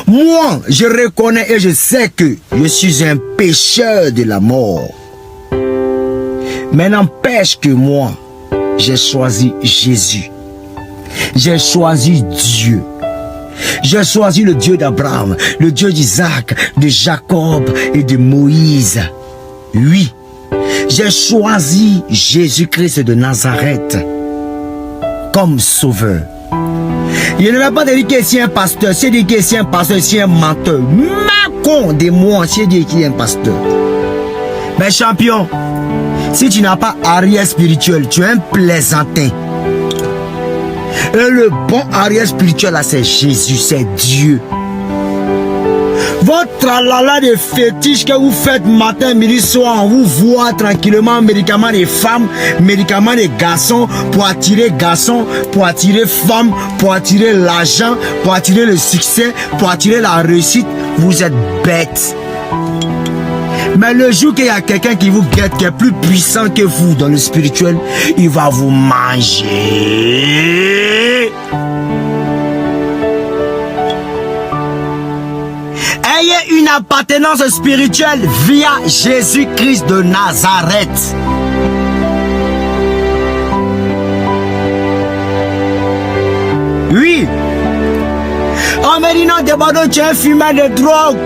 Moi, je reconnais et je sais que je suis un pécheur de la mort. Mais n'empêche que moi, j'ai choisi Jésus. J'ai choisi Dieu. J'ai choisi le Dieu d'Abraham, le Dieu d'Isaac, de Jacob et de Moïse. Oui, j'ai choisi Jésus-Christ de Nazareth comme sauveur. Je ne vais pas dire que c'est un pasteur, c'est dire que c'est un pasteur, c'est un menteur. Macon de moi, c'est dire qu'il est un pasteur. Mais champion, si tu n'as pas arrière spirituel, tu es un plaisantin. Et le bon arrière spirituel là, c'est Jésus, c'est Dieu. Votre tralala de fétiche que vous faites matin, midi, soir, on vous voit tranquillement, médicaments des femmes, médicaments des garçons, pour attirer garçons, pour attirer femmes, pour attirer l'argent, pour attirer le succès, pour attirer la réussite. Vous êtes bêtes. Mais le jour qu'il y a quelqu'un qui vous guette, qui est plus puissant que vous dans le spirituel, il va vous manger. Ayez une appartenance spirituelle via Jésus-Christ de Nazareth. Oui. On me dit non, Debado, tu es un fumeur de drogue.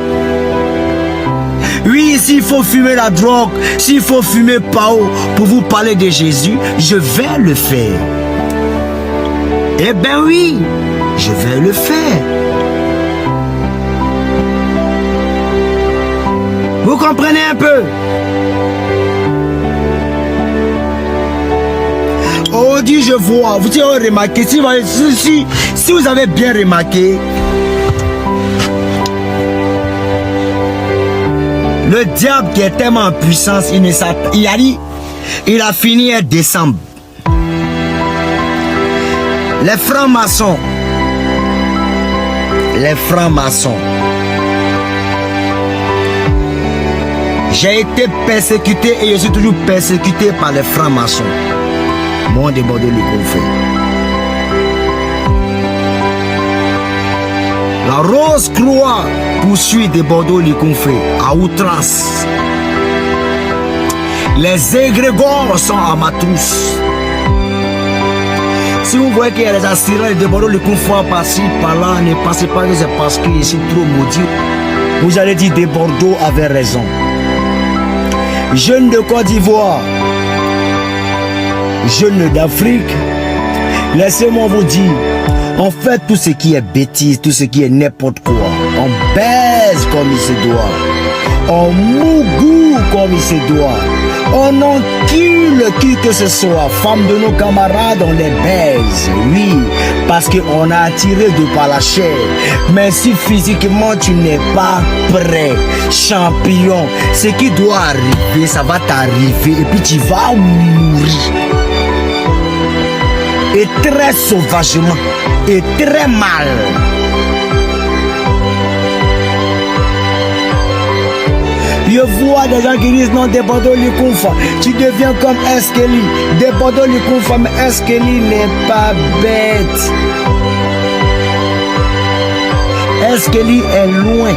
Oui, s'il faut fumer la drogue, s'il faut fumer Pao pour vous parler de Jésus, je vais le faire. Eh bien oui, je vais le faire. Vous comprenez un peu? Oh, dit je vois. Vous avez remarqué, si vous avez bien remarqué, le diable qui est tellement en puissance, il a fini en décembre. Les francs-maçons, j'ai été persécuté et je suis toujours persécuté par les francs-maçons. Mon de Bordeaux le conflit. La Rose Croix poursuit de Bordeaux le conflit à outrance. Les égrégores sont à ma trousse. Si vous voyez qu'il y a des assureurs de Bordeaux le conflit par-ci, par-là, ne pensez pas que c'est parce que je suis trop maudit. Vous allez dire de Bordeaux avait raison. Jeunes de Côte d'Ivoire, jeunes d'Afrique, laissez-moi vous dire, on fait tout ce qui est bêtise, tout ce qui est n'importe quoi. On baise comme il se doit. On mougou comme il se doit. On encule qui que ce soit. Femmes de nos camarades, on les baise. Oui, parce qu'on a attiré de par la chair. Mais si physiquement tu n'es pas prêt, champion, ce qui doit arriver, ça va t'arriver et puis tu vas mourir. Et très sauvagement. Et très mal. Je vois des gens qui disent non, des Bordeaux les confins. Tu deviens comme Eskelly. Des Bordeaux les confins, mais Eskelly n'est pas bête. Eskelly est loin.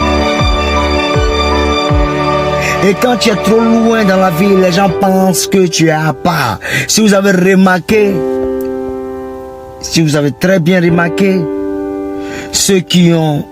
Et quand tu es trop loin dans la vie, les gens pensent que tu es à part. Si vous avez remarqué, si vous avez très bien remarqué, ceux qui ont